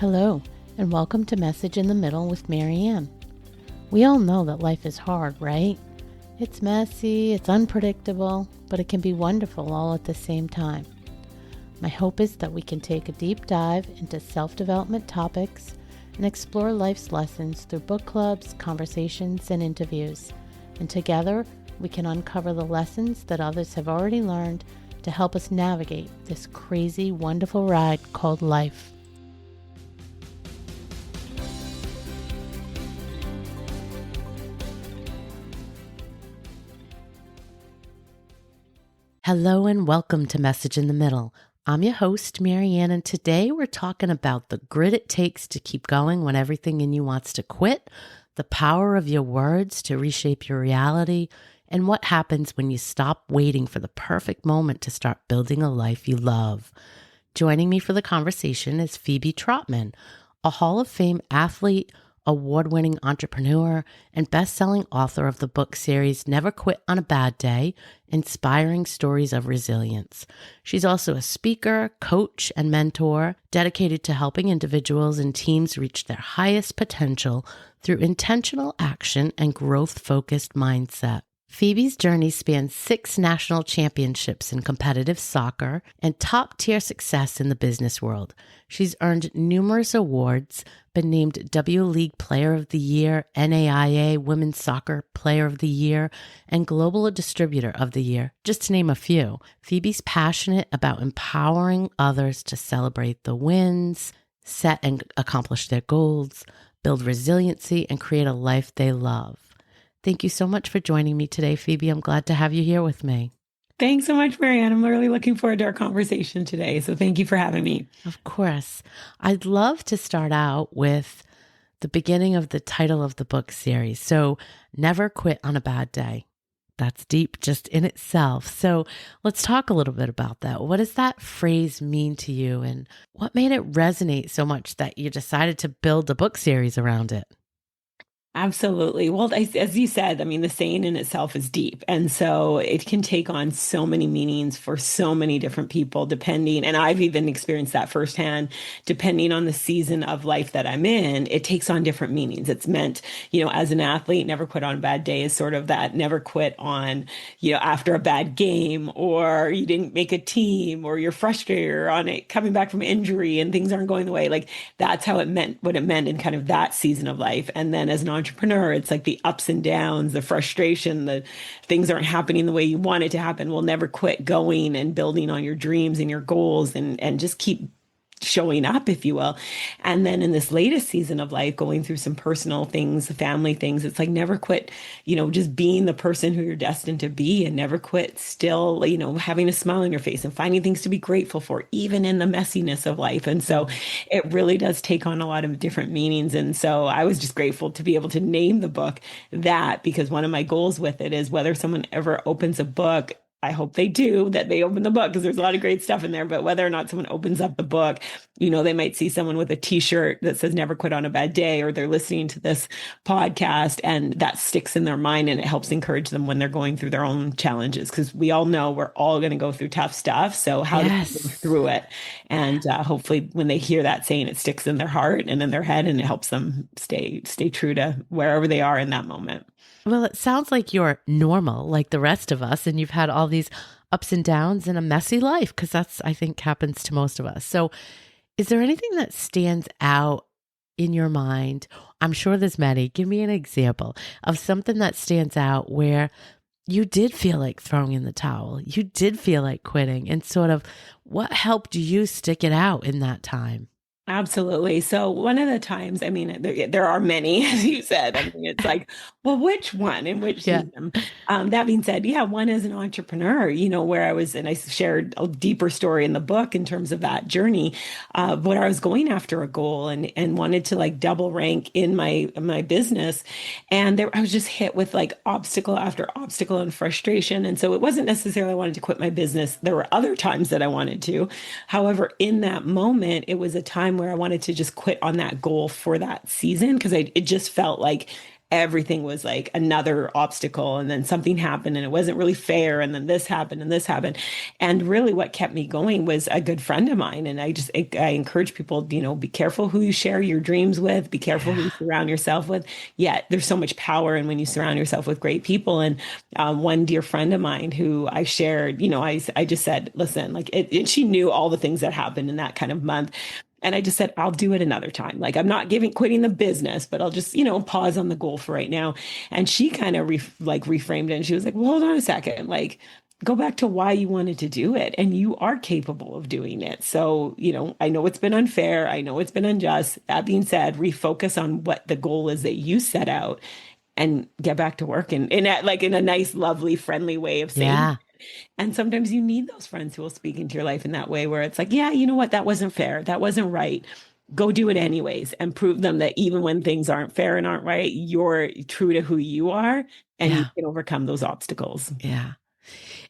Hello, and welcome to Message in the Middle with Marianne. We all know that life is hard, right? It's messy, it's unpredictable, but it can be wonderful all at the same time. My hope is that we can take a deep dive into self-development topics and explore life's lessons through book clubs, conversations, and interviews. And together, we can uncover the lessons that others have already learned to help us navigate this crazy, wonderful ride called life. Hello and welcome to Message in the Middle. I'm your host, Marianne, and today we're talking about the grit it takes to keep going when everything in you wants to quit, the power of your words to reshape your reality, and what happens when you stop waiting for the perfect moment to start building a life you love. Joining me for the conversation is Phebe Trotman, a Hall of Fame athlete, award-winning entrepreneur, and best-selling author of the book series Never Quit on a Bad Day, Inspiring Stories of Resilience. She's also a speaker, coach, and mentor dedicated to helping individuals and teams reach their highest potential through intentional action and growth-focused mindset. Phebe's journey spans 6 national championships in competitive soccer and top-tier success in the business world. She's earned numerous awards, been named W League Player of the Year, NAIA Women's Soccer Player of the Year, and Global Distributor of the Year, just to name a few. Phebe's passionate about empowering others to celebrate the wins, set and accomplish their goals, build resiliency, and create a life they love. Thank you so much for joining me today, Phebe. I'm glad to have you here with me. Thanks so much, Marianne. I'm really looking forward to our conversation today. So thank you for having me. Of course. I'd love to start out with the beginning of the title of the book series. So, Never Quit on a Bad Day. That's deep just in itself. So let's talk a little bit about that. What does that phrase mean to you? And what made it resonate so much that you decided to build a book series around it? Absolutely. Well, as you said, I mean, the saying in itself is deep. And so it can take on so many meanings for so many different people, depending, and I've even experienced that firsthand, depending on the season of life that I'm in, it takes on different meanings. It's meant, as an athlete, never quit on a bad day is sort of that never quit on, after a bad game, or you didn't make a team, or you're frustrated on it coming back from injury and things aren't going the way. Like that's how it meant, what it meant in kind of that season of life. And then as an entrepreneur, it's like the ups and downs, the frustration, the things aren't happening the way you want it to happen. We'll never quit going and building on your dreams and your goals and just keep showing up, if you will. And then in this latest season of life, going through some personal things, family things, it's like never quit, just being the person who you're destined to be and never quit still, having a smile on your face and finding things to be grateful for, even in the messiness of life. And so it really does take on a lot of different meanings. And so I was just grateful to be able to name the book that, because one of my goals with it is whether someone ever opens a book, I hope they do, that they open the book because there's a lot of great stuff in there. But whether or not someone opens up the book, they might see someone with a t-shirt that says never quit on a bad day, or they're listening to this podcast and that sticks in their mind and it helps encourage them when they're going through their own challenges. Because we all know we're all going to go through tough stuff. So how to go through it. And hopefully when they hear that saying, it sticks in their heart and in their head and it helps them stay true to wherever they are in that moment. Well, it sounds like you're normal, like the rest of us, and you've had all these ups and downs in a messy life, because that's, I think, happens to most of us. So is there anything that stands out in your mind? I'm sure there's many. Give me an example of something that stands out where you did feel like throwing in the towel. You did feel like quitting, and sort of what helped you stick it out in that time? Absolutely. So one of the times, I mean, there are many, as you said. I mean, it's like, well, which one in which season? That being said, one is an entrepreneur, where I was, and I shared a deeper story in the book in terms of that journey, where I was going after a goal and wanted to like double rank in my business. And I was just hit with like obstacle after obstacle and frustration. And so it wasn't necessarily I wanted to quit my business. There were other times that I wanted to. However, in that moment, it was a time where I wanted to just quit on that goal for that season because it just felt like everything was like another obstacle, and then something happened and it wasn't really fair, and then this happened and this happened. And really what kept me going was a good friend of mine. And I encourage people, be careful who you share your dreams with, be careful who Yeah. you surround yourself with. Yeah, there's so much power in when you surround yourself with great people. And one dear friend of mine who I shared, I just said, listen, like she knew all the things that happened in that kind of month. And I just said, I'll do it another time. Like, I'm not quitting the business, but I'll just, pause on the goal for right now. And she kind of reframed it. And she was like, well, hold on a second. Like, go back to why you wanted to do it. And you are capable of doing it. So, I know it's been unfair. I know it's been unjust. That being said, refocus on what the goal is that you set out and get back to work, and in a nice, lovely, friendly way of saying. Yeah. And sometimes you need those friends who will speak into your life in that way where it's like, yeah, you know what? That wasn't fair. That wasn't right. Go do it anyways and prove them that even when things aren't fair and aren't right, you're true to who you are and you Yeah. can overcome those obstacles. Yeah.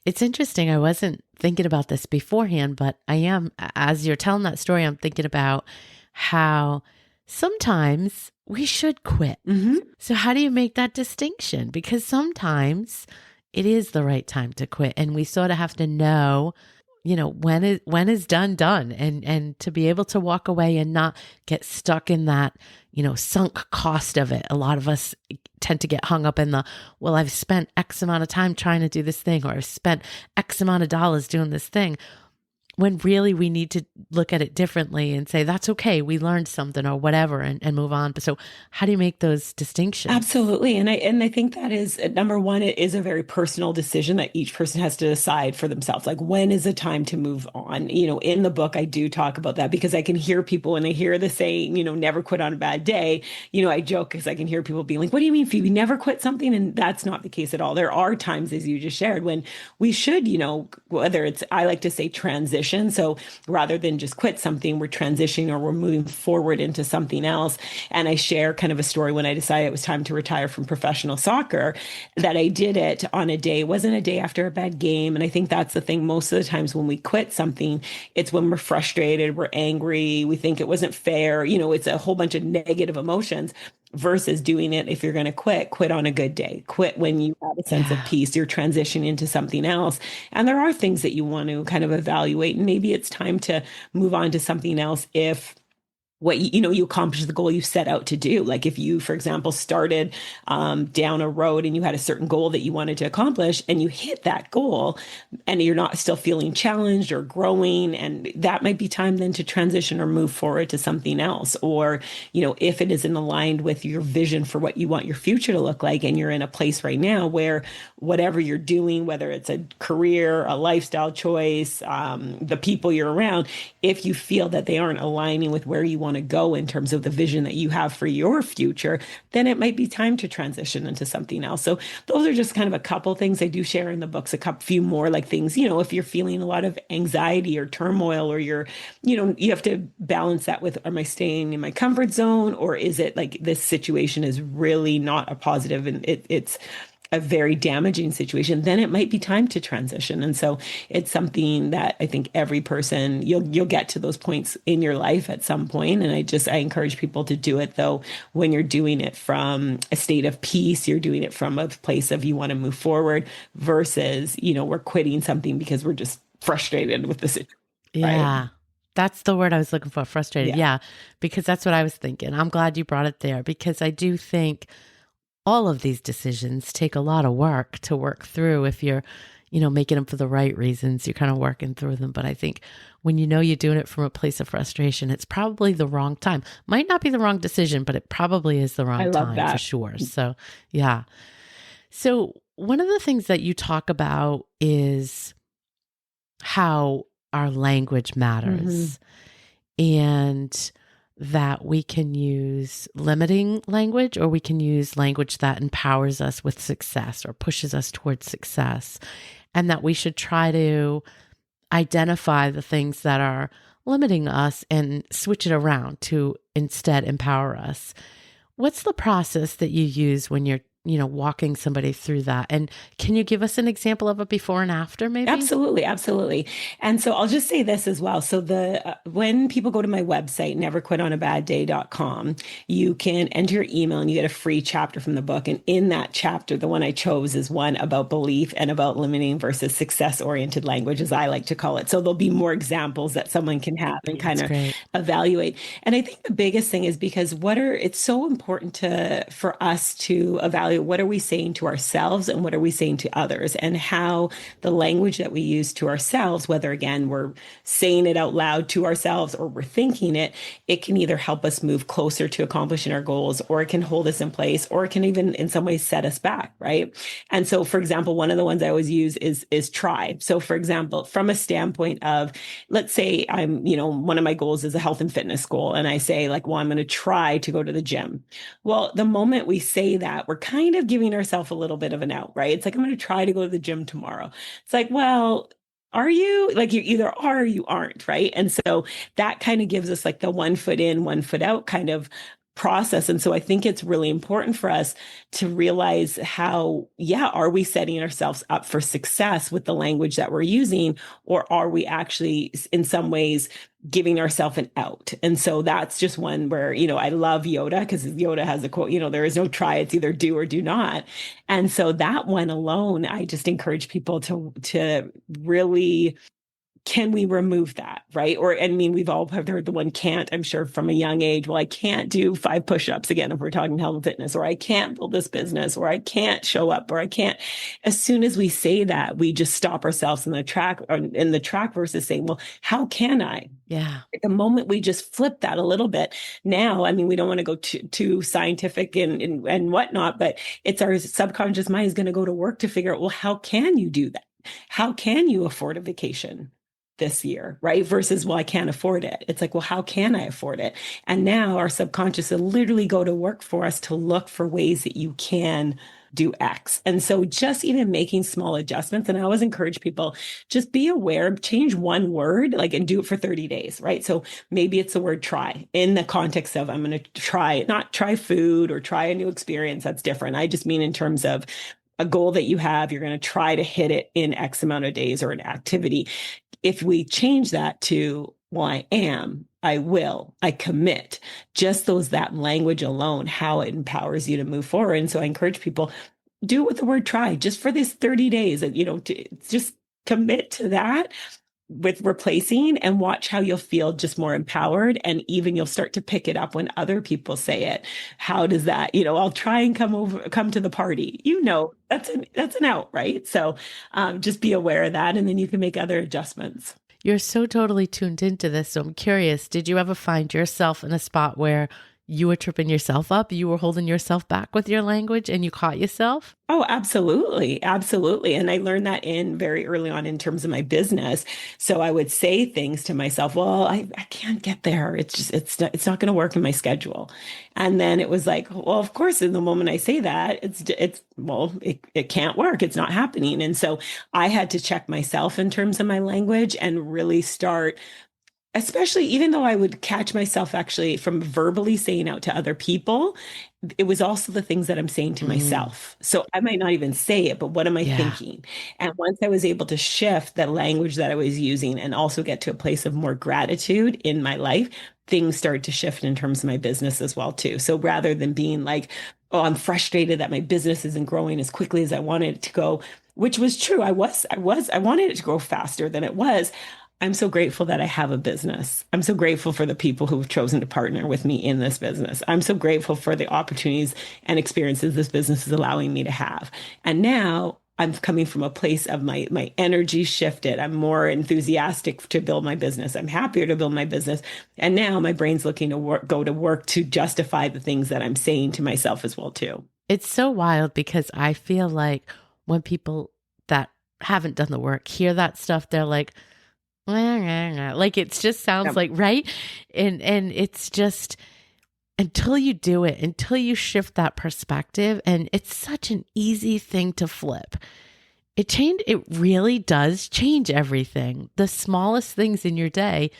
It's interesting. I wasn't thinking about this beforehand, but I am, as you're telling that story, I'm thinking about how sometimes we should quit. Mm-hmm. So how do you make that distinction? Because sometimes it is the right time to quit, and we sort of have to know, when is done, and to be able to walk away and not get stuck in that, sunk cost of it. A lot of us tend to get hung up in well, I've spent X amount of time trying to do this thing, or I've spent X amount of dollars doing this thing, when really we need to look at it differently and say, that's okay, we learned something or whatever, and move on. But so how do you make those distinctions? Absolutely. And I think that is number one, it is a very personal decision that each person has to decide for themselves. Like, when is the time to move on? In the book, I do talk about that because I can hear people when they hear the saying, never quit on a bad day. I joke because I can hear people being like, what do you mean, Phoebe, never quit something? And that's not the case at all. There are times, as you just shared, when we should, whether it's, I like to say, transition. So rather than just quit something, we're transitioning or we're moving forward into something else. And I share kind of a story when I decided it was time to retire from professional soccer, that I did it on a day. It wasn't a day after a bad game. And I think that's the thing. Most of the times when we quit something, it's when we're frustrated, we're angry, we think it wasn't fair. It's a whole bunch of negative emotions versus doing it. If you're going to quit on a good day, quit when you have a sense of Yeah. peace, you're transitioning into something else. And there are things that you want to kind of evaluate. And maybe it's time to move on to something else if what you accomplish the goal you set out to do. Like, if you, for example, started down a road and you had a certain goal that you wanted to accomplish and you hit that goal and you're not still feeling challenged or growing, and that might be time then to transition or move forward to something else. Or, if it isn't aligned with your vision for what you want your future to look like, and you're in a place right now where whatever you're doing, whether it's a career, a lifestyle choice, the people you're around, if you feel that they aren't aligning with where you want to go in terms of the vision that you have for your future, then it might be time to transition into something else. So those are just kind of a couple things I do share in the books, few more like things, if you're feeling a lot of anxiety or turmoil, or you have to balance that with, am I staying in my comfort zone, or is it like this situation is really not a positive and it's a very damaging situation, then it might be time to transition. And so it's something that I think every person, you'll get to those points in your life at some point. And I encourage people to do it, though, when you're doing it from a state of peace, you're doing it from a place of you want to move forward versus, we're quitting something because we're just frustrated with the situation. Right. Yeah. That's the word I was looking for, frustrated. Yeah. Yeah, because that's what I was thinking. I'm glad you brought it there, because I do think all of these decisions take a lot of work to work through. If you're, making them for the right reasons, you're kind of working through them. But I think when you're doing it from a place of frustration, it's probably the wrong time. Might not be the wrong decision, but it probably is the I wrong love time for that. sure. So, yeah. So one of the things that you talk about is how our language matters, and that we can use limiting language, or we can use language that empowers us with success or pushes us towards success, and that we should try to identify the things that are limiting us and switch it around to instead empower us. What's the process that you use when you're walking somebody through that. And can you give us an example of a before and after, maybe? Absolutely, absolutely. And so I'll just say this as well. So the when people go to my website, neverquitonaBadday.com, you can enter your email and you get a free chapter from the book. And in that chapter, the one I chose is one about belief and about limiting versus success-oriented language, as I like to call it. So there'll be more examples that someone can have and kind It's of great. evaluate. And I think the biggest thing is because it's so important for us to evaluate what are we saying to ourselves and what are we saying to others, and how the language that we use to ourselves, whether again we're saying it out loud to ourselves or we're thinking it can either help us move closer to accomplishing our goals, or it can hold us in place, or it can even in some ways set us back, right? And so, for example, one of the ones I always use is try. So, for example, from a standpoint of, let's say one of my goals is a health and fitness goal, and I say like, well, I'm going to try to go to the gym. Well, the moment we say that, we're kind of giving ourselves a little bit of an out, right? It's like, I'm going to try to go to the gym tomorrow. It's like, well, are you? Like, you either are or you aren't, right? And so that kind of gives us like the 1 foot in, 1 foot out kind of process. And so I think it's really important for us to realize how, yeah, are we setting ourselves up for success with the language that we're using, or are we actually in some ways giving ourselves an out? And so that's just one where, I love Yoda, because Yoda has a quote, there is no try, it's either do or do not. And so that one alone, I just encourage people to really, can we remove that, right? Or, I mean, we've all have heard the one can't, I'm sure from a young age. Well, I can't do 5 push-ups again, if we're talking health and fitness, or I can't build this business, or I can't show up, or I can't. As soon as we say that, we just stop ourselves in the track versus saying, well, how can I? Yeah. The moment we just flip that a little bit now, I mean, we don't want to go too scientific and whatnot, but it's our subconscious mind is going to go to work to figure out, well, how can you do that? How can you afford a vacation this year, right? Versus, well, I can't afford it. It's like, well, how can I afford it? And now our subconscious will literally go to work for us to look for ways that you can do X. And so just even making small adjustments. And I always encourage people, just be aware, change one word, like, and do it for 30 days, right? So maybe it's the word try in the context of, I'm going to try, not try food or try a new experience. That's different. I just mean in terms of a goal that you have, you're going to try to hit it in X amount of days, or an activity. If we change that to, well, I will, I commit, just that language alone, how it empowers you to move forward. And so I encourage people, do it with the word try, just for this 30 days, and, just commit to that with replacing, and watch how you'll feel just more empowered. And even you'll start to pick it up when other people say it. How does that, I'll try and come to the party, that's an out, right? So just be aware of that, and then you can make other adjustments. You're so totally tuned into this. So I'm curious, did you ever find yourself in a spot where you were tripping yourself up? You were holding yourself back with your language and you caught yourself? Oh, absolutely. Absolutely. And I learned that in very early on in terms of my business. So I would say things to myself, well, I can't get there. It's just, it's not going to work in my schedule. And then it was like, well, of course, in the moment I say that, it can't work. It's not happening. And so I had to check myself in terms of my language and really start, especially even though I would catch myself actually from verbally saying out to other people, it was also the things that I'm saying to myself. So I might not even say it, but what am I thinking? And once I was able to shift the language that I was using and also get to a place of more gratitude in my life, things started to shift in terms of my business as well too. So rather than being like, oh, I'm frustrated that my business isn't growing as quickly as I wanted it to go, which was true. I wanted it to grow faster than it was. I'm so grateful that I have a business. I'm so grateful for the people who've chosen to partner with me in this business. I'm so grateful for the opportunities and experiences this business is allowing me to have. And now I'm coming from a place of my energy shifted. I'm more enthusiastic to build my business. I'm happier to build my business. And now my brain's looking to go to work to justify the things that I'm saying to myself as well too. It's so wild because I feel like when people that haven't done the work hear that stuff, they're like it just sounds like, right? And it's just, until you do it, until you shift that perspective, and it's such an easy thing to flip. It really does change everything. The smallest things in your day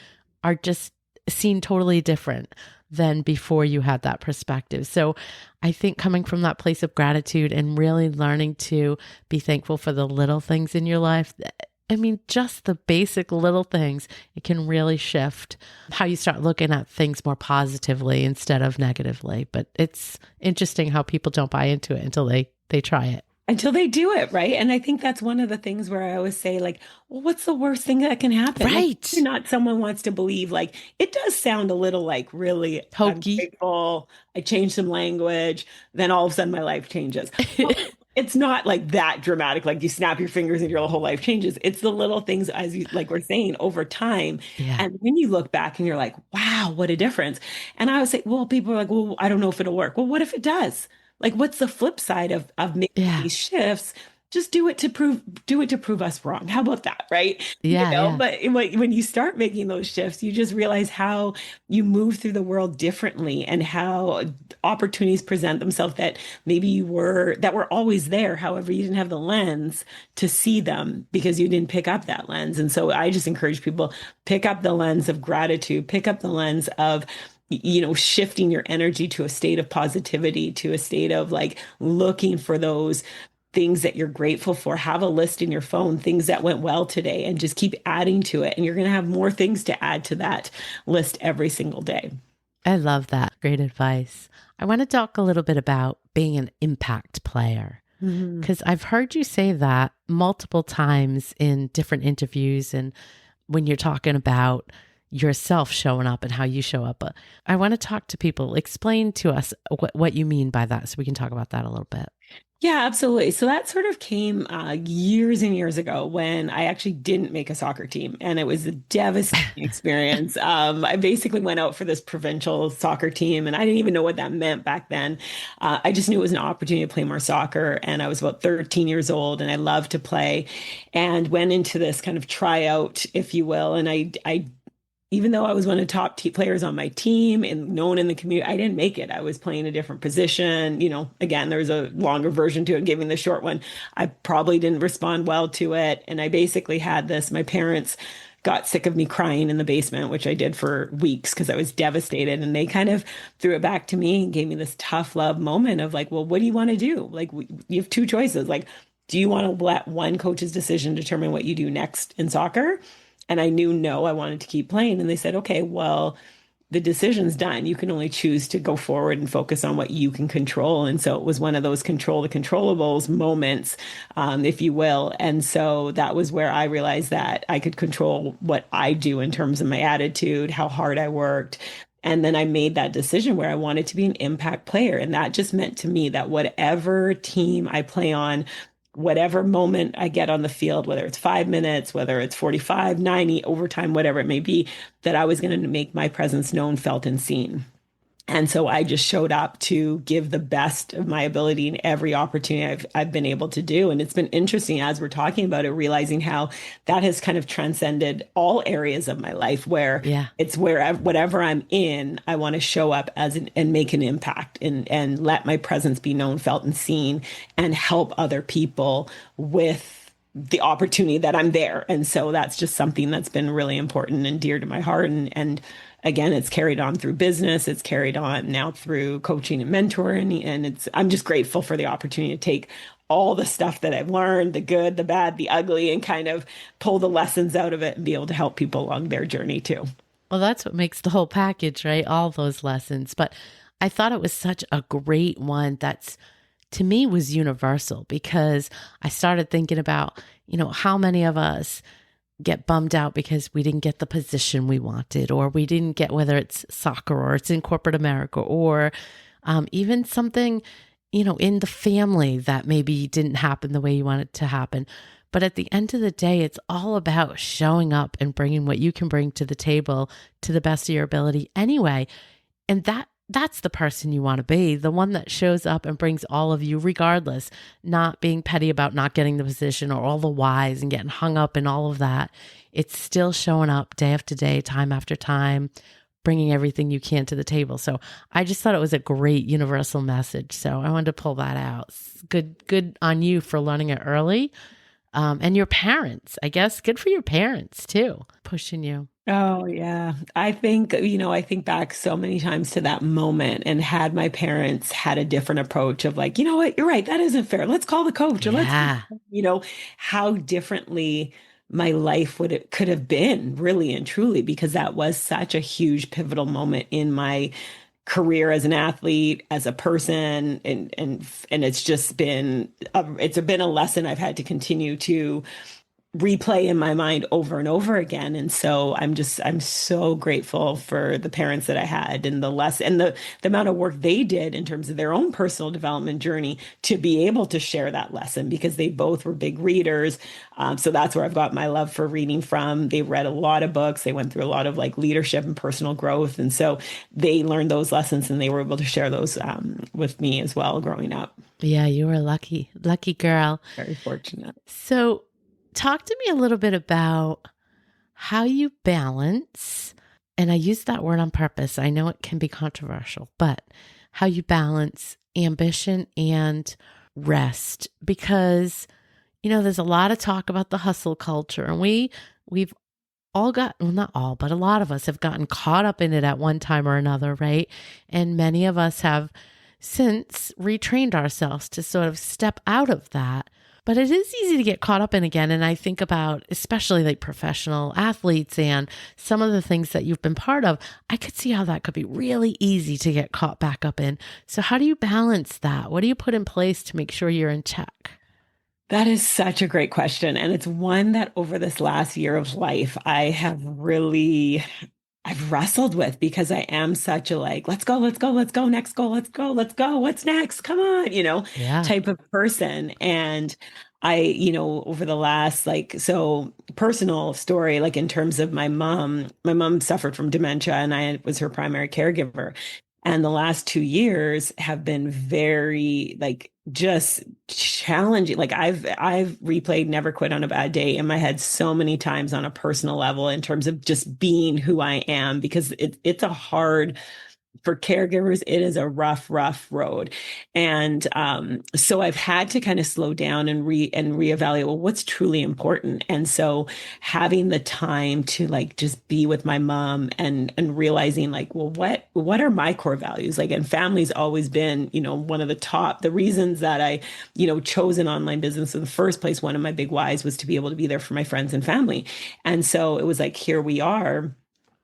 are just seen totally different. than before you had that perspective. So I think coming from that place of gratitude and really learning to be thankful for the little things in your life, I mean, just the basic little things, it can really shift how you start looking at things more positively instead of negatively. But it's interesting how people don't buy into it until they try it. Until they do it, right? And I think that's one of the things where I always say, like, well, what's the worst thing that can happen? Like, you're Right. not someone wants to believe, like, it does sound a little like, really, I'm Hokey. grateful, I changed some language, then all of a sudden my life changes. Well, it's not like that dramatic, like you snap your fingers and your whole life changes. It's the little things, as you like we're saying, over time. Yeah. And when you look back and you're like, wow, what a difference. And I would say, well, people are like, well, I don't know if it'll work. Well, what if it does? Like, what's the flip side of making Yeah. these shifts? Just do it to prove us wrong. How about that, right? Yeah. Yeah. But when you start making those shifts, you just realize how you move through the world differently and how opportunities present themselves that maybe that were always there. However, you didn't have the lens to see them because you didn't pick up that lens. And so I just encourage people, pick up the lens of gratitude, pick up the lens of shifting your energy to a state of positivity, to a state of like looking for those things that you're grateful for. Have a list in your phone, things that went well today, and just keep adding to it. And you're going to have more things to add to that list every single day. I love that. Great advice. I want to talk a little bit about being an impact player because I've heard you say that multiple times in different interviews and when you're talking about yourself showing up and how you show up. But I want to talk to people. Explain to us what you mean by that so we can talk about that a little bit. Yeah, absolutely. So that sort of came years and years ago when I actually didn't make a soccer team, and it was a devastating experience. I basically went out for this provincial soccer team, and I didn't even know what that meant back then. I just knew it was an opportunity to play more soccer, and I was about 13 years old, and I loved to play, and went into this kind of tryout, if you will, and I even though I was one of the top players on my team and known in the community, I didn't make it. I was playing a different position. Again, there's a longer version to it, giving the short one. I probably didn't respond well to it. And I basically had this, my parents got sick of me crying in the basement, which I did for weeks because I was devastated. And they kind of threw it back to me and gave me this tough love moment of like, well, what do you want to do? Like, you have two choices. Like, do you want to let one coach's decision determine what you do next in soccer? And I knew, no, I wanted to keep playing. And they said, okay, well, the decision's done. You can only choose to go forward and focus on what you can control. And so it was one of those control the controllables moments, if you will. And so that was where I realized that I could control what I do in terms of my attitude, how hard I worked. And then I made that decision where I wanted to be an impact player. And that just meant to me that whatever team I play on, whatever moment I get on the field, whether it's 5 minutes, whether it's 45, 90, overtime, whatever it may be, that I was going to make my presence known, felt, and seen. And so I just showed up to give the best of my ability in every opportunity I've been able to do. And it's been interesting as we're talking about it, realizing how that has kind of transcended all areas of my life where it's where whatever I'm in, I want to show up and make an impact and let my presence be known, felt, and seen, and help other people with the opportunity that I'm there. And so that's just something that's been really important and dear to my heart. And again, it's carried on through business. It's carried on now through coaching and mentoring. And I'm just grateful for the opportunity to take all the stuff that I've learned, the good, the bad, the ugly, and kind of pull the lessons out of it and be able to help people along their journey too. Well, that's what makes the whole package, right? All those lessons. But I thought it was such a great one that's, to me, was universal because I started thinking about, how many of us get bummed out because we didn't get the position we wanted, or we didn't get, whether it's soccer or it's in corporate America, or even something, in the family that maybe didn't happen the way you want it to happen. But at the end of the day, it's all about showing up and bringing what you can bring to the table to the best of your ability anyway. And that's the person you want to be, the one that shows up and brings all of you regardless, not being petty about not getting the position or all the whys and getting hung up in all of that. It's still showing up day after day, time after time, bringing everything you can to the table. So I just thought it was a great universal message. So I wanted to pull that out. Good on you for learning it early. And your parents, I guess, good for your parents too, pushing you. Oh, yeah. I think, I think back so many times to that moment and had my parents had a different approach of like, you know what, you're right, that isn't fair. Let's call the coach or let's, Yeah. you know, how differently my life could have been really and truly, because that was such a huge pivotal moment in my career as an athlete, as a person, and it's just it's been a lesson I've had to continue to replay in my mind over and over again. And so I'm so grateful for the parents that I had and the less and the amount of work they did in terms of their own personal development journey to be able to share that lesson, because they both were big readers. So that's where I've got my love for reading from. They read a lot of books. They went through a lot of like leadership and personal growth. And so they learned those lessons and they were able to share those with me as well growing up. Yeah, you were lucky, lucky girl. Very fortunate. So, talk to me a little bit about how you balance, and I use that word on purpose. I know it can be controversial, but how you balance ambition and rest, because there's a lot of talk about the hustle culture, and we've all got, well, not all, but a lot of us have gotten caught up in it at one time or another, right? And many of us have since retrained ourselves to sort of step out of that. But it is easy to get caught up in again. And I think about, especially like professional athletes and some of the things that you've been part of, I could see how that could be really easy to get caught back up in. So how do you balance that? What do you put in place to make sure you're in check? That is such a great question. And it's one that over this last year of life, I've wrestled with, because I am such a like, let's go, let's go, let's go, next goal, let's go, let's go, what's next? Come on, Yeah. type of person. And over the last so personal story, like in terms of my mom suffered from dementia and I was her primary caregiver. And the last 2 years have been very like just challenging. Like I've replayed Never Quit on a Bad Day in my head so many times on a personal level in terms of just being who I am, because it's a hard for caregivers, it is a rough road. And so I've had to kind of slow down and reevaluate, well, what's truly important. And so having the time to like just be with my mom and realizing like, well, what are my core values? Like, and family's always been, one of the reasons that I, chose an online business in the first place. One of my big whys was to be able to be there for my friends and family. And so it was like, here we are.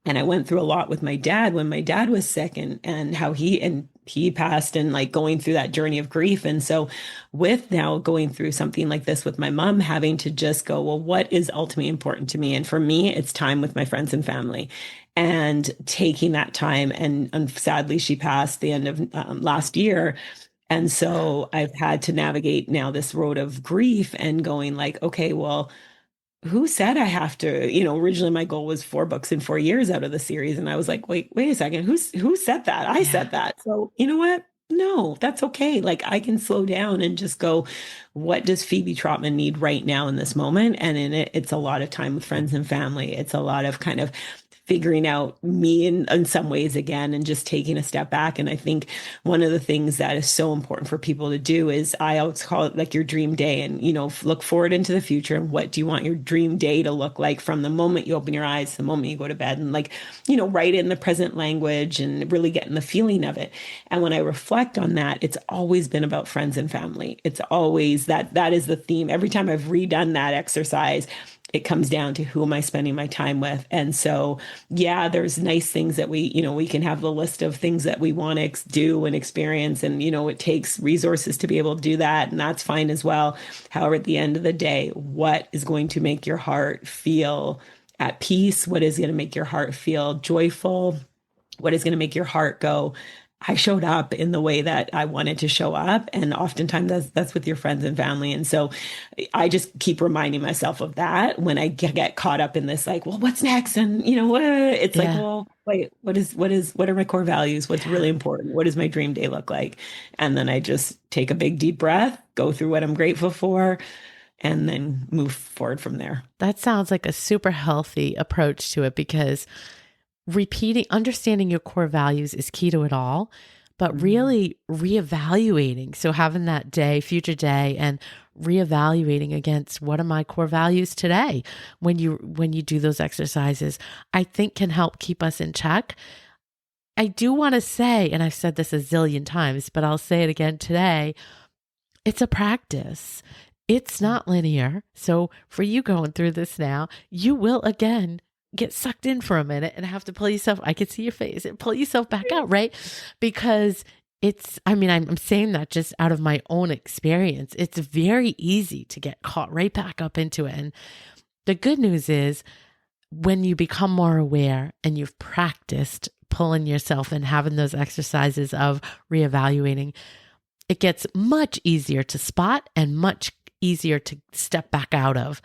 And I went through a lot with my dad when my dad was sick, and how he passed, and like going through that journey of grief. And so with now going through something like this with my mom, having to just go, well, what is ultimately important to me? And for me, it's time with my friends and family, and taking that time. And sadly, she passed the end of last year. And so I've had to navigate now this road of grief and going like, okay, well, who said I have to, originally my goal was 4 books in 4 years out of the series. And I was like, wait a second, who said that? I Yeah. said that. So you know what? No, that's okay. Like I can slow down and just go, what does Phebe Trotman need right now in this moment? And in it, it's a lot of time with friends and family. It's a lot of kind of figuring out me in some ways again, and just taking a step back. And I think one of the things that is so important for people to do is, I always call it like your dream day, and look forward into the future, and what do you want your dream day to look like from the moment you open your eyes to the moment you go to bed, and like write it in the present language and really get in the feeling of it. And when I reflect on that, it's always been about friends and family. It's always that is the theme. Every time I've redone that exercise, it comes down to, who am I spending my time with? And so, yeah, there's nice things that we can have the list of things that we want to do and experience. And, it takes resources to be able to do that. And that's fine as well. However, at the end of the day, what is going to make your heart feel at peace? What is going to make your heart feel joyful? What is going to make your heart go, I showed up in the way that I wanted to show up? And oftentimes that's with your friends and family. And so I just keep reminding myself of that when I get caught up in this, like, well, what's next? And what? It's like, Yeah. well, wait, what are my core values? What's Yeah. really important? What does my dream day look like? And then I just take a big deep breath, go through what I'm grateful for, and then move forward from there. That sounds like a super healthy approach to it, because understanding your core values is key to it all. but Mhm. really reevaluating. So having that day, future day, and reevaluating against what are my core values today when you do those exercises, I think can help keep us in check. I do want to say, and I've said this a zillion times, but I'll say it again today, it's a practice. It's not linear. So for you going through this now, you will again get sucked in for a minute and have to pull yourself. I can see your face and pull yourself back out, right? Because I'm saying that just out of my own experience. It's very easy to get caught right back up into it. And the good news is when you become more aware and you've practiced pulling yourself and having those exercises of reevaluating, it gets much easier to spot and much easier to step back out of.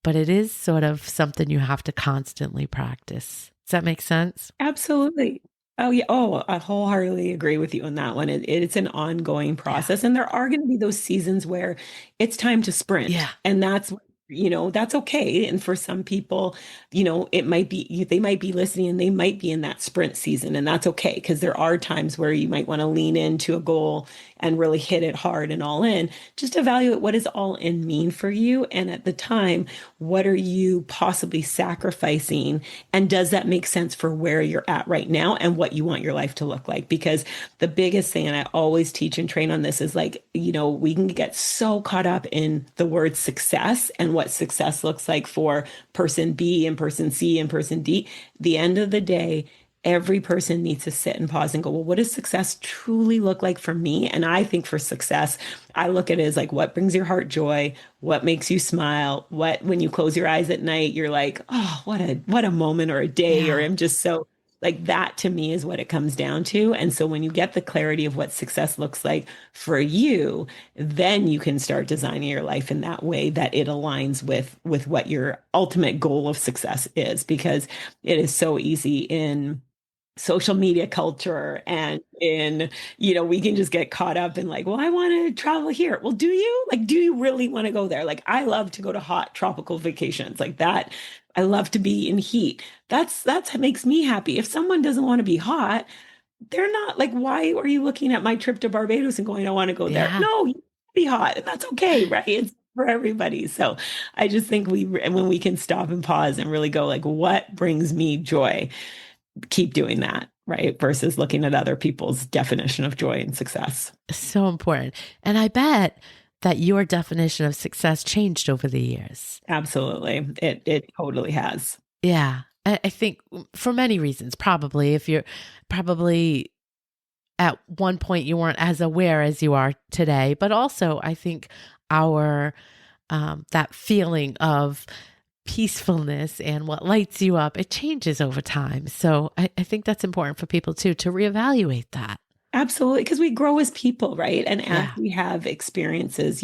But it is sort of something you have to constantly practice. Does that make sense? Absolutely. Oh, yeah. Oh, I wholeheartedly agree with you on that one. It's an ongoing Yeah. process. And there are going to be those seasons where it's time to sprint. Yeah. And that's okay. And for some people, it might be, they might be listening and they might be in that sprint season. And that's okay. Because there are times where you might want to lean into a goal and really hit it hard and all in. Just evaluate what does all in mean for you. And at the time, what are you possibly sacrificing? And does that make sense for where you're at right now and what you want your life to look like? Because the biggest thing, and I always teach and train on this, is like, we can get so caught up in the word success and what success looks like for person B and person C and person D. The end of the day, every person needs to sit and pause and go, well, what does success truly look like for me? And I think for success, I look at it as like what brings your heart joy, what makes you smile, what when you close your eyes at night, you're like, oh, what a moment or a day, or Yeah. I'm just so like that to me is what it comes down to. And so when you get the clarity of what success looks like for you, then you can start designing your life in that way that it aligns with what your ultimate goal of success is, because it is so easy in social media culture and in we can just get caught up in like, well, I want to travel here. Well, do you really want to go there? Like, I love to go to hot tropical vacations like that. I love to be in heat. That's what makes me happy. If someone doesn't want to be hot, they're not like, why are you looking at my trip to Barbados and going, I want to go there? Yeah. No, you be hot, and that's okay, right? It's for everybody. So I just think when we can stop and pause and really go like, what brings me joy, keep doing that, right? Versus looking at other people's definition of joy and success. So important. And I bet that your definition of success changed over the years. Absolutely. It totally has. Yeah. I think for many reasons, probably if you're probably at one point you weren't as aware as you are today, but also I think our that feeling of peacefulness and what lights you up, it changes over time. So I think that's important for people too to reevaluate that. Absolutely, because we grow as people, right? And as Yeah. we have experiences,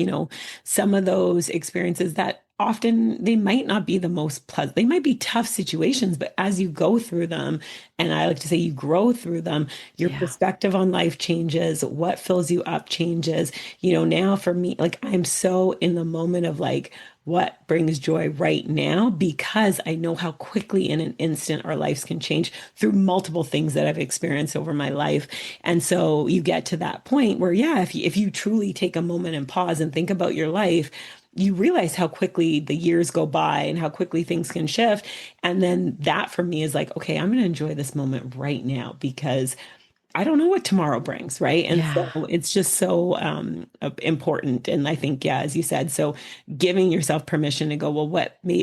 some of those experiences that often they might not be the most pleasant, they might be tough situations, but as you go through them, and I like to say you grow through them, your Yeah. perspective on life changes, what fills you up changes. Now for me, like I'm so in the moment of like, what brings joy right now, because I know how quickly in an instant our lives can change through multiple things that I've experienced over my life. And so you get to that point where, yeah, if you truly take a moment and pause and think about your life, you realize how quickly the years go by and how quickly things can shift. And then that for me is like, okay, I'm going to enjoy this moment right now because I don't know what tomorrow brings, right? And Yeah. so it's just so important. And I think, yeah, as you said, so giving yourself permission to go, well,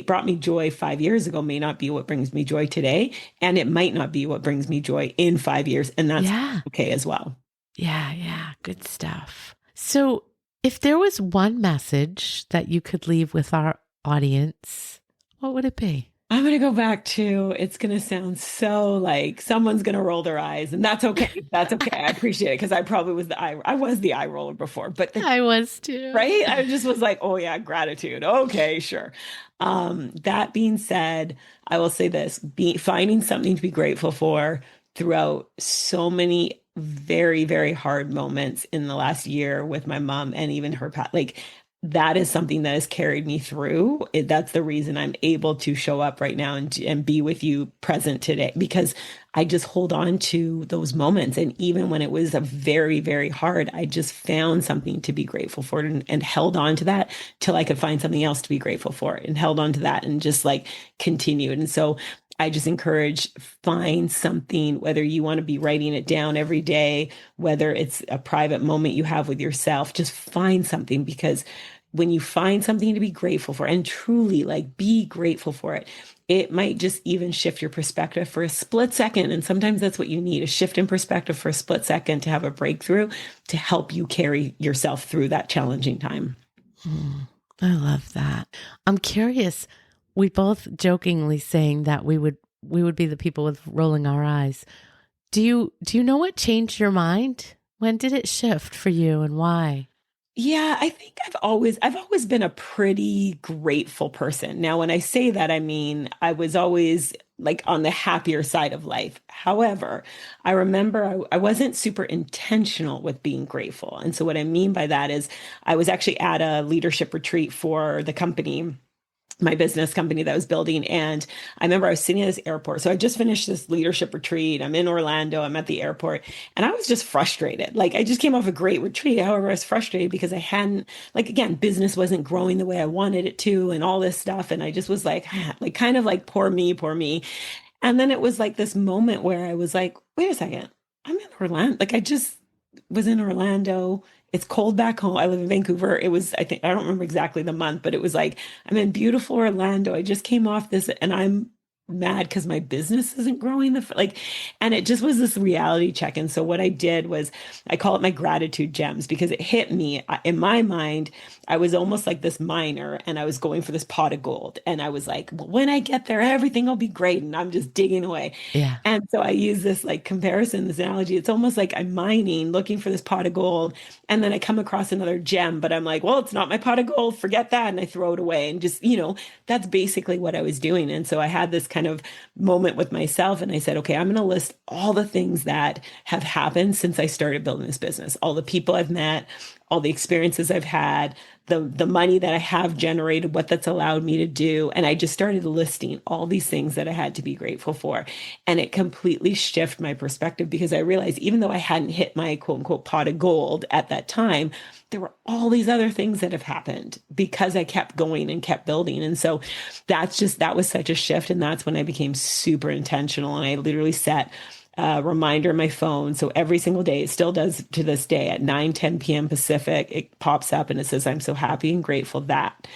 brought me joy 5 years ago may not be what brings me joy today. And it might not be what brings me joy in 5 years. And that's Yeah. okay as well. Yeah. Yeah. Good stuff. So if there was one message that you could leave with our audience, what would it be? I'm going to go back to, it's going to sound so like someone's going to roll their eyes, and that's okay. That's okay. I appreciate it because I probably I was the eye roller before, but I was too. right? I just was like, oh yeah, gratitude. Okay, sure. That being said, I will say this, finding something to be grateful for throughout so many very, very hard moments in the last year with my mom and even her like that is something that has carried me through. That's the reason I'm able to show up right now and be with you present today, because I just hold on to those moments. And even when it was a very, very hard, I just found something to be grateful for and held on to that till I could find something else to be grateful for and held on to that and just like continued. And so I just encourage find something, whether you want to be writing it down every day, whether it's a private moment you have with yourself, just find something because when you find something to be grateful for and truly like be grateful for it, it might just even shift your perspective for a split second. And sometimes that's what you need, a shift in perspective for a split second to have a breakthrough to help you carry yourself through that challenging time. I love that. I'm curious. We both jokingly saying that we would be the people with rolling our eyes. Do you know what changed your mind? When did it shift for you and why? Yeah, I think I've always been a pretty grateful person. Now, when I say that, I mean I was always like on the happier side of life. However, I remember I wasn't super intentional with being grateful. And so what I mean by that is I was actually at a leadership retreat for the company, my business company that I was building. And I remember I was sitting at this airport. So I just finished this leadership retreat. I'm in Orlando. I'm at the airport and I was just frustrated. Like I just came off a great retreat. However, I was frustrated because I hadn't, like, again, business wasn't growing the way I wanted it to and all this stuff. And I just was like, like kind of like, poor me, poor me. And then it was like this moment where I was like, wait a second, I'm in Orlando. Like I just was in Orlando. It's cold back home. I live in Vancouver. It was, I think, I don't remember exactly the month, but it was like, I'm in beautiful Orlando. I just came off this and I'm mad because my business isn't growing like, and it just was this reality check. And so what I did was I call it my gratitude gems because it hit me in my mind. I was almost like this miner and I was going for this pot of gold. And I was like, well, when I get there, everything will be great. And I'm just digging away. Yeah. And so I use this like comparison, this analogy. It's almost like I'm mining, looking for this pot of gold. And then I come across another gem, but I'm like, well, it's not my pot of gold. Forget that. And I throw it away. And just, that's basically what I was doing. And so I had this kind of moment with myself. And I said, okay, I'm going to list all the things that have happened since I started building this business, all the people I've met, all the experiences I've had, the money that I have generated, what that's allowed me to do. And I just started listing all these things that I had to be grateful for. And it completely shifted my perspective because I realized even though I hadn't hit my quote unquote pot of gold at that time, there were all these other things that have happened because I kept going and kept building. And so that was such a shift. And that's when I became super intentional. And I literally set reminder on my phone. So every single day, it still does to this day at 9:10 p.m. Pacific, it pops up and it says, I'm so happy and grateful that.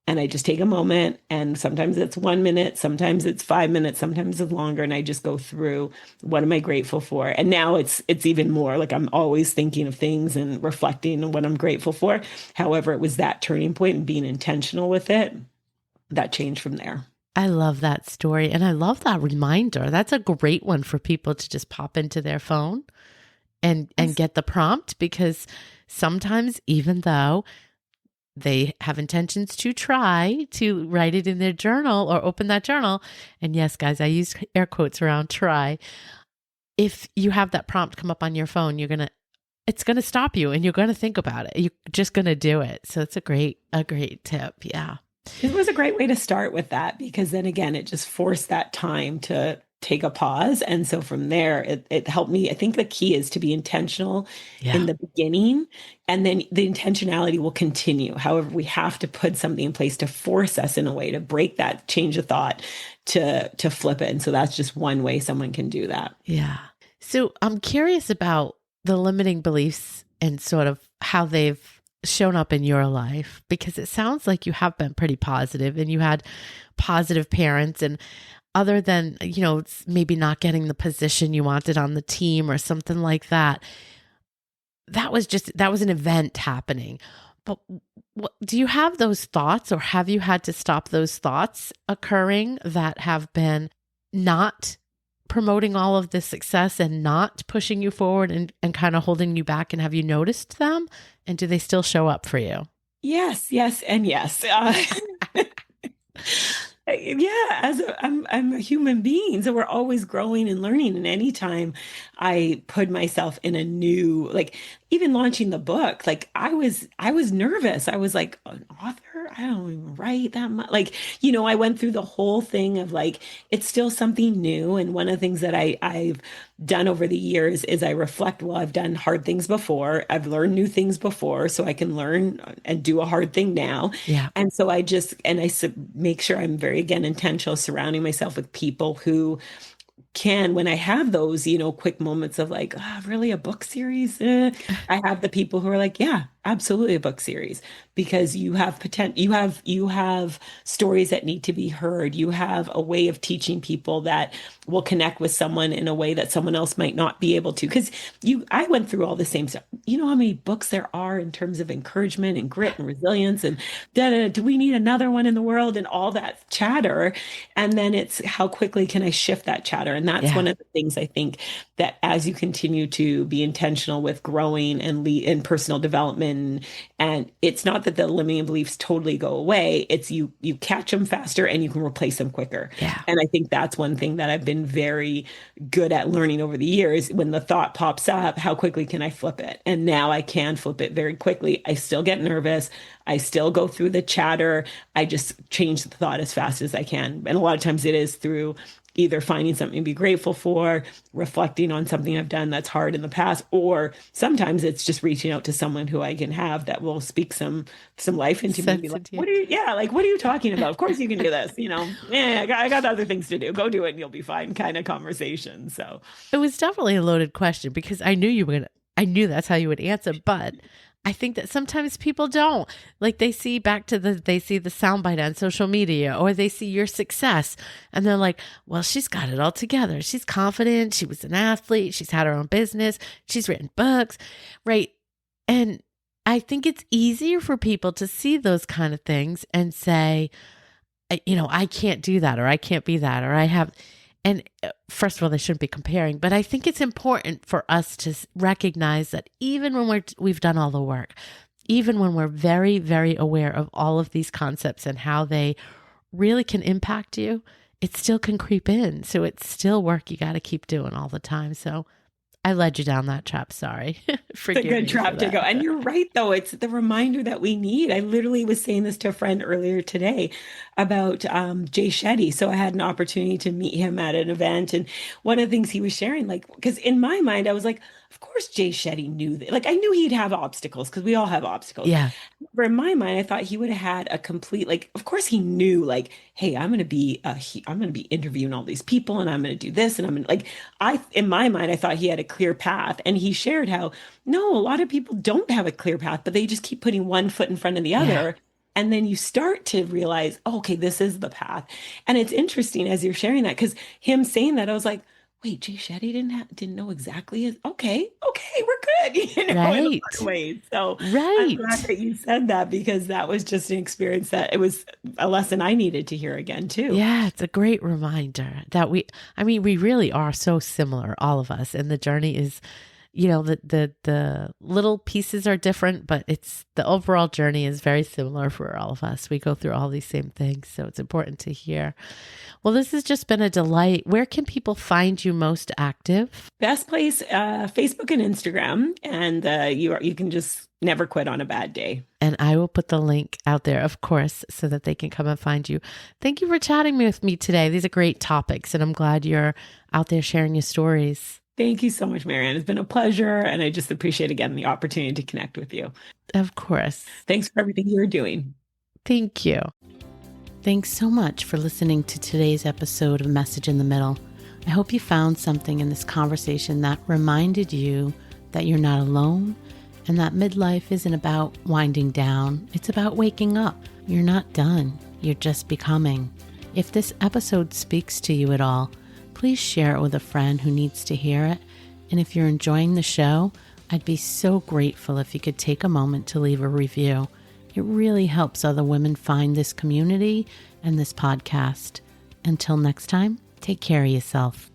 And I just take a moment and sometimes it's 1 minute, sometimes it's 5 minutes, sometimes it's longer. And I just go through what am I grateful for? And now it's even more like I'm always thinking of things and reflecting on what I'm grateful for. However, it was that turning point and being intentional with it that changed from there. I love that story. And I love that reminder. That's a great one for people to just pop into their phone and get the prompt because sometimes even though they have intentions to try to write it in their journal or open that journal. And yes, guys, I use air quotes around try. If you have that prompt come up on your phone, it's going to stop you and you're going to think about it. You're just going to do it. So it's a great tip. Yeah. It was a great way to start with that because then again, it just forced that time to take a pause. And so from there, it helped me. I think the key is to be intentional in the beginning, and then the intentionality will continue. However, we have to put something in place to force us in a way to break that change of thought, to flip it. And so that's just one way someone can do that. Yeah. So I'm curious about the limiting beliefs and sort of how they've shown up in your life, because it sounds like you have been pretty positive and you had positive parents, and other than, maybe not getting the position you wanted on the team or something like that, that was an event happening. But do you have those thoughts, or have you had to stop those thoughts occurring that have been not promoting all of this success and not pushing you forward and kind of holding you back? And have you noticed them? And do they still show up for you? Yes, yes, and yes. Yeah, I'm a human being, so we're always growing and learning. And anytime I put myself in a new, like even launching the book, like I was nervous. I was like, an author? I don't even write that much. Like, I went through the whole thing of like it's still something new. And one of the things that I've done over the years is I reflect, well, I've done hard things before. I've learned new things before, so I can learn and do a hard thing now. Yeah. And so make sure I'm very, again, intentional surrounding myself with people who can, when I have those, quick moments of like, really a book series? I have the people who are like, yeah, absolutely a book series because you have potential, you have stories that need to be heard. You have a way of teaching people that will connect with someone in a way that someone else might not be able to. Because I went through all the same stuff. You know how many books there are in terms of encouragement and grit and resilience and do we need another one in the world and all that chatter? And then it's how quickly can I shift that chatter? And that's Yeah. one of the things I think that as you continue to be intentional with growing and lead in personal development, and it's not that the limiting beliefs totally go away, it's you catch them faster and you can replace them quicker. Yeah. And I think that's one thing that I've been very good at learning over the years. When the thought pops up, how quickly can I flip it? And now I can flip it very quickly. I still get nervous. I still go through the chatter. I just change the thought as fast as I can. And a lot of times it is through either finding something to be grateful for, reflecting on something I've done that's hard in the past, or sometimes it's just reaching out to someone who I can have that will speak some life into me and be Sense like, into you. what are you, yeah, like, what are you talking about? Of course you can do this, yeah, I got other things to do. Go do it and you'll be fine kind of conversation. So It was definitely a loaded question because I knew I knew that's how you would answer, but I think that sometimes people don't. Like they see they see the soundbite on social media or they see your success and they're like, well, she's got it all together. She's confident. She was an athlete. She's had her own business. She's written books, right? And I think it's easier for people to see those kind of things and say, I can't do that or I can't be that or I have. And first of all, they shouldn't be comparing, but I think it's important for us to recognize that even when we've done all the work, even when we're very, very aware of all of these concepts and how they really can impact you, it still can creep in. So it's still work you got to keep doing all the time. So I led you down that trap. Sorry. it's a good trap to go. And you're right, though. It's the reminder that we need. I literally was saying this to a friend earlier today about Jay Shetty. So I had an opportunity to meet him at an event. And one of the things he was sharing, like, because in my mind, I was like, of course, Jay Shetty knew that. Like, I knew he'd have obstacles because we all have obstacles. Yeah. But in my mind, I thought he would have had a complete, like, of course he knew, like, hey, I'm going to be interviewing all these people and I'm going to do this. And I'm going to, like, in my mind, I thought he had a clear path. And he shared how, no, a lot of people don't have a clear path, but they just keep putting one foot in front of the other. Yeah. And then you start to realize, oh, okay, this is the path. And it's interesting as you're sharing that, because him saying that, I was like, wait, Jay Shetty didn't know exactly. Okay, we're good, in a lot Right. of ways. So I'm Right. glad that you said that because that was just an experience that it was a lesson I needed to hear again too. Yeah, it's a great reminder that we really are so similar, all of us. And the journey is, the little pieces are different, but it's the overall journey is very similar for all of us. We go through all these same things. So it's important to hear. Well, this has just been a delight. Where can people find you most active? Best place, Facebook and Instagram, and you can just never quit on a bad day. And I will put the link out there, of course, so that they can come and find you. Thank you for chatting with me today. These are great topics, and I'm glad you're out there sharing your stories. Thank you so much, Marianne. It's been a pleasure, and I just appreciate, again, the opportunity to connect with you. Of course. Thanks for everything you're doing. Thank you. Thanks so much for listening to today's episode of Message in the Middle. I hope you found something in this conversation that reminded you that you're not alone and that midlife isn't about winding down. It's about waking up. You're not done. You're just becoming. If this episode speaks to you at all, please share it with a friend who needs to hear it. And if you're enjoying the show, I'd be so grateful if you could take a moment to leave a review. It really helps other women find this community and this podcast. Until next time, take care of yourself.